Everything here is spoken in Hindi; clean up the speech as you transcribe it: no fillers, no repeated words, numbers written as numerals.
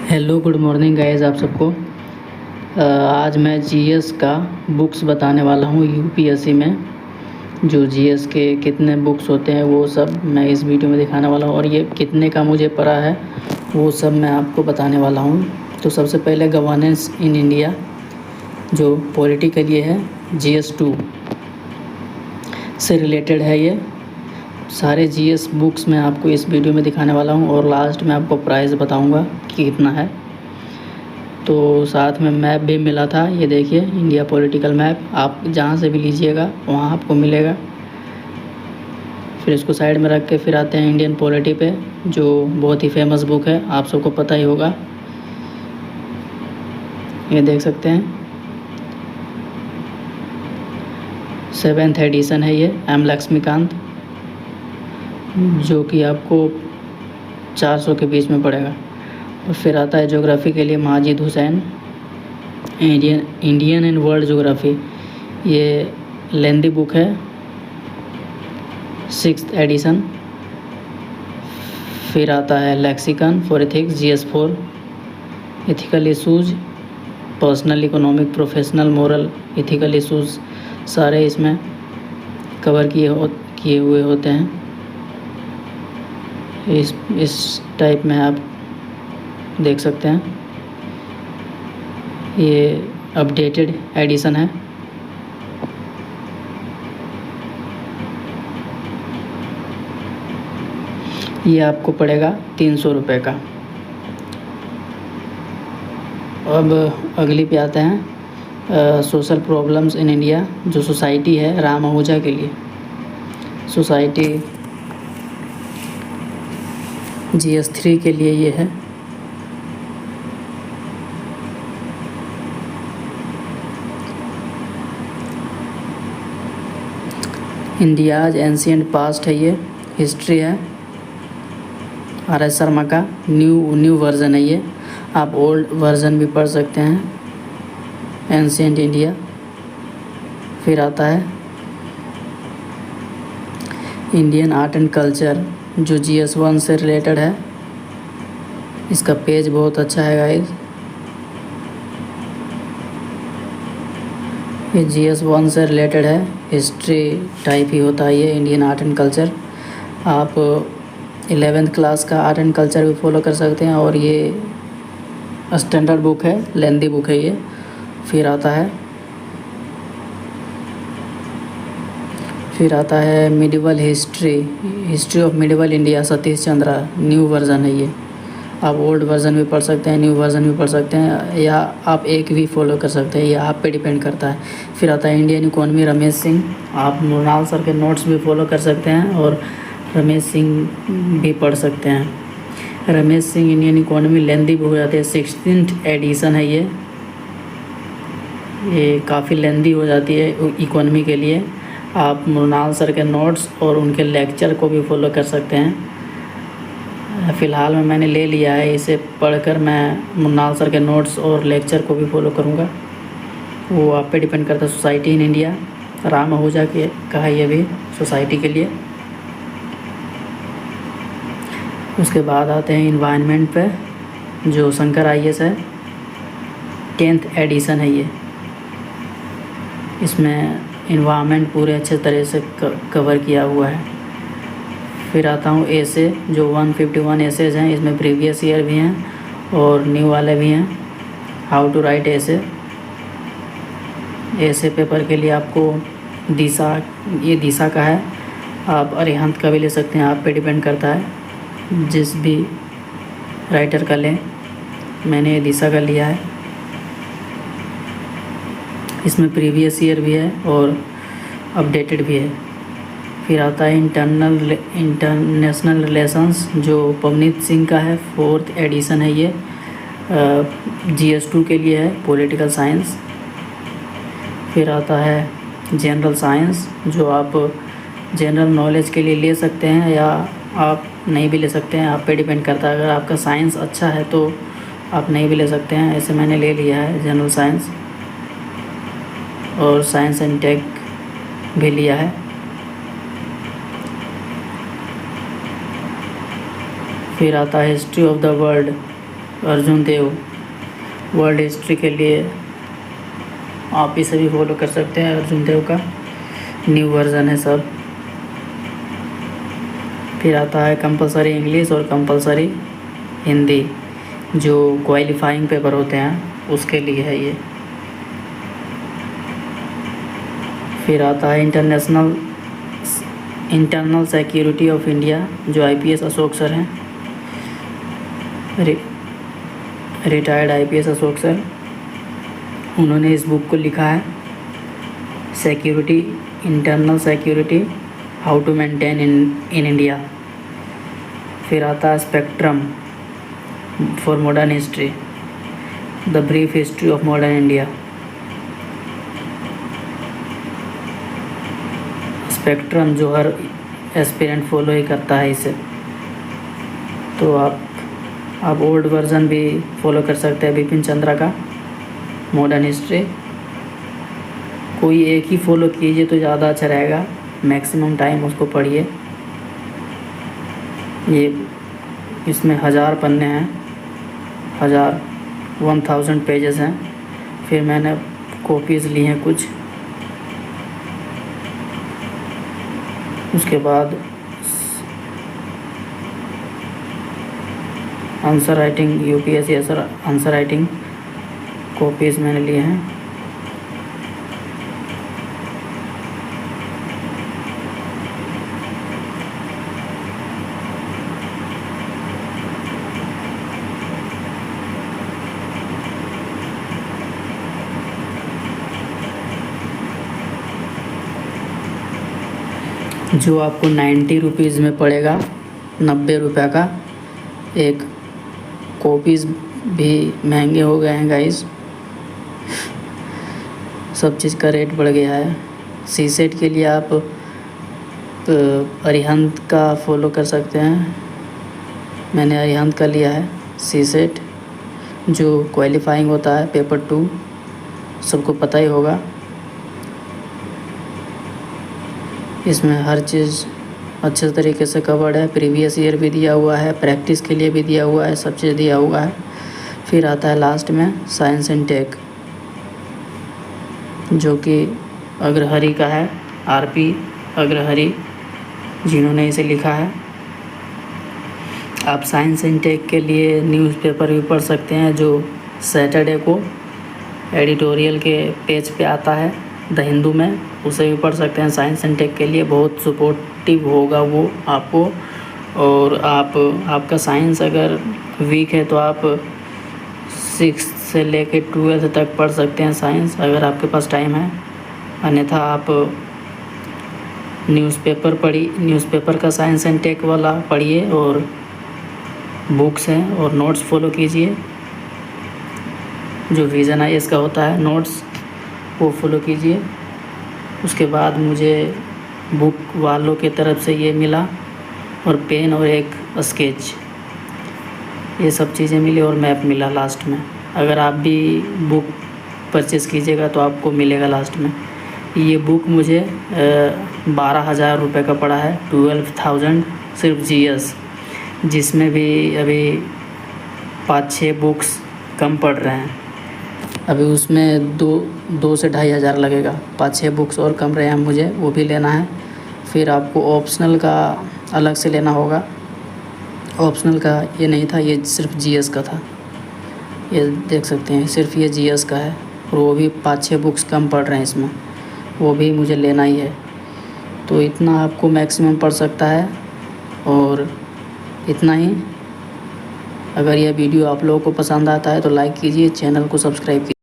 हेलो गुड मॉर्निंग गाइस आप सबको। आज मैं जीएस का बुक्स बताने वाला हूँ। यूपीएससी में जो जीएस के कितने बुक्स होते हैं वो सब मैं इस वीडियो में दिखाने वाला हूँ, और ये कितने का मुझे पड़ा है वो सब मैं आपको बताने वाला हूँ। तो सबसे पहले गवर्नेंस इन इंडिया जो पॉलिटी के लिए है, GS2 से रिलेटेड है। ये सारे जीएस बुक्स मैं आपको इस वीडियो में दिखाने वाला हूँ, और लास्ट में आपको प्राइस बताऊँगा कि कितना है। तो साथ में मैप भी मिला था, ये देखिए इंडिया पॉलिटिकल मैप, आप जहाँ से भी लीजिएगा वहाँ आपको मिलेगा। फिर इसको साइड में रख के फिर आते हैं इंडियन पॉलिटी पे, जो बहुत ही फेमस बुक है, आप सबको पता ही होगा। ये देख सकते हैं 7th एडिशन है ये, M लक्ष्मीकांत, जो कि आपको 400 के बीच में पड़ेगा। और फिर आता है ज्योग्राफी के लिए Majid Hussain, Indian and world geography, ये लेंदी बुक है, 6th एडिशन। फिर आता है lexicon for ethics, GS4, ethical issues, personal, economic, professional, moral, ethical issues सारे इसमें कवर किए हुए होते हैं। इस टाइप में आप देख सकते हैं, ये अपडेटेड एडिशन है। ये आपको पड़ेगा 300 रुपये का। अब अगली पे आते हैं सोशल प्रॉब्लम्स इन इंडिया, जो सोसाइटी है राम आहूजा के लिए। सोसाइटी GS3 के लिए ये है। इंडियाज एंशिएंट पास्ट है, ये हिस्ट्री है, RS शर्मा का न्यू वर्ज़न है ये, आप ओल्ड वर्ज़न भी पढ़ सकते हैं, एंशिएंट इंडिया। फिर आता है इंडियन आर्ट एंड कल्चर, जो GS1 से रिलेटेड है। इसका पेज बहुत अच्छा है गाइस, ये GS1 से रिलेटेड है, हिस्ट्री टाइप ही होता है ये इंडियन आर्ट एंड कल्चर। आप 11th क्लास का आर्ट एंड कल्चर भी फॉलो कर सकते हैं, और ये स्टैंडर्ड बुक है, लेंदी बुक है ये। फिर आता है medieval history of medieval India, Satish Chandra, new version है ये। आप ओल्ड वर्ज़न भी पढ़ सकते हैं, न्यू वर्ज़न भी पढ़ सकते हैं, या आप एक भी फॉलो कर सकते हैं, ये आप पे डिपेंड करता है। फिर आता है इंडियन इकोनॉमी, रमेश सिंह, आप मृणाल सर के नोट्स भी फॉलो कर सकते हैं, और रमेश सिंह भी पढ़ सकते हैं। रमेश सिंह इंडियन इकोनॉमी लेंदी बुक हो जाती है, 16th एडिशन है ये काफ़ी लेंदी हो जाती है इकोनॉमी के लिए। आप मृणाल सर के नोट्स और उनके लेक्चर को भी फॉलो कर सकते हैं। फ़िलहाल में मैंने ले लिया है, इसे पढ़कर मैं मृणाल सर के नोट्स और लेक्चर को भी फॉलो करूँगा, वो आप पे डिपेंड करता है। Society in India, Ram Ahuja के का है ये भी, सोसाइटी के लिए। उसके बाद आते हैं इन्वायरमेंट पे, जो शंकर IAS है, 10th एडिशन है ये। इसमें इन्वायरमेंट पूरे अच्छे तरह से कवर किया हुआ है। फिर आता हूँ ऐसे, जो 151 एसेज हैं, इसमें प्रीवियस ईयर भी हैं और न्यू वाले भी हैं। हाउ टू राइट ऐसे पेपर के लिए आपको ये दिशा का है, आप अरिहंत का भी ले सकते हैं, आप पे डिपेंड करता है जिस भी राइटर का लें। मैंने ये दिशा का लिया है, इसमें प्रीवियस ईयर भी है और अपडेटेड भी है। फिर आता है इंटरनेशनल रिलेशंस, जो पवनीत सिंह का है, 4th एडिशन है ये, GS2 के लिए है, पॉलिटिकल साइंस। फिर आता है जनरल साइंस, जो आप जनरल नॉलेज के लिए ले सकते हैं, या आप नहीं भी ले सकते हैं, आप पे डिपेंड करता है। अगर आपका साइंस अच्छा है तो आप नहीं भी ले सकते हैं, ऐसे मैंने ले लिया है जनरल साइंस, और साइंस एंड टेक भी लिया है। फिर आता है history of the world, Arjun Dev world history के लिए आप इसे भी फॉलो कर सकते हैं। अर्जुन देव का न्यू वर्ज़न है सब। फिर आता है कंपलसरी इंग्लिश और कंपलसरी हिंदी, जो क्वालिफाइंग पेपर होते हैं उसके लिए है ये। फिर आता है इंटरनल सिक्योरिटी ऑफ इंडिया, जो IPS अशोक सर हैं, रिटायर्ड IPS अशोक सर। उन्होंने इस बुक को लिखा है, security, internal security how to maintain in India. फिर आता है spectrum for modern history, the brief history of modern India. Spectrum जो हर एस्पिरेंट फॉलो ही करता है इसे, तो आप ओल्ड वर्ज़न भी फॉलो कर सकते हैं बिपिन चंद्रा का मॉडर्न हिस्ट्री। कोई एक ही फॉलो कीजिए तो ज़्यादा अच्छा रहेगा, मैक्सिमम टाइम उसको पढ़िए। ये इसमें 1000 पन्ने हैं, 1000 पेजेस हैं। फिर मैंने कॉपीज़ ली हैं कुछ। उसके बाद answer writing, UPSC answer writing copies मैंने लिए हैं। जो आपको 90 रुपीज़ में पड़ेगा, 90 रुपये का एक। कॉपीज़ भी महंगे हो गए हैं गाइस, सब चीज़ का रेट बढ़ गया है। CSET के लिए आप अरिहंत का फॉलो कर सकते हैं। मैंने अरिहंत का लिया है CSET, जो क्वालिफाइंग होता है पेपर 2, सबको पता ही होगा। इसमें हर चीज़ अच्छे तरीके से कवर्ड है, प्रीवियस ईयर भी दिया हुआ है, प्रैक्टिस के लिए भी दिया हुआ है, सब चीज़ दिया हुआ है। फिर आता है लास्ट में साइंस एंड टेक, जो कि अग्रहरि का है, RP अग्रहरि जिन्होंने इसे लिखा है। आप साइंस एंड टेक के लिए न्यूज़पेपर भी पढ़ सकते हैं, जो सैटरडे को एडिटोरियल के पेज पे आता है द हिंदू में, उसे भी पढ़ सकते हैं। साइंस एंड टेक के लिए बहुत सपोर्टिव होगा वो आपको। और आपका साइंस अगर वीक है तो आप 6 से लेकर 12 तक पढ़ सकते हैं साइंस, अगर आपके पास टाइम है। अन्यथा आप न्यूज़पेपर का साइंस एंड टेक वाला पढ़िए, और बुक्स हैं और नोट्स फॉलो कीजिए। जो विज़न IAS का होता है नोट्स, वो फॉलो कीजिए। उसके बाद मुझे बुक वालों की तरफ से ये मिला, और पेन और एक स्केच, ये सब चीज़ें मिली, और मैप मिला लास्ट में। अगर आप भी बुक परचेज़ कीजिएगा तो आपको मिलेगा लास्ट में। ये बुक मुझे 12,000 रुपये का पड़ा है, 12,000 सिर्फ GS, जिसमें भी अभी 5-6 बुक्स कम पड़ रहे हैं। अभी उसमें 2 से 2,500 लगेगा, 5-6 बुक्स और कम रहे हैं मुझे, वो भी लेना है। फिर आपको ऑप्शनल का अलग से लेना होगा। ऑप्शनल का ये नहीं था, ये सिर्फ GS का था। ये देख सकते हैं, सिर्फ ये GS का है, और वो भी 5-6 बुक्स कम पड़ रहे हैं इसमें, वो भी मुझे लेना ही है। तो इतना आपको मैक्सिमम पड़ सकता है, और इतना ही। अगर यह वीडियो आप लोगों को पसंद आता है तो लाइक कीजिए, चैनल को सब्सक्राइब कीजिए।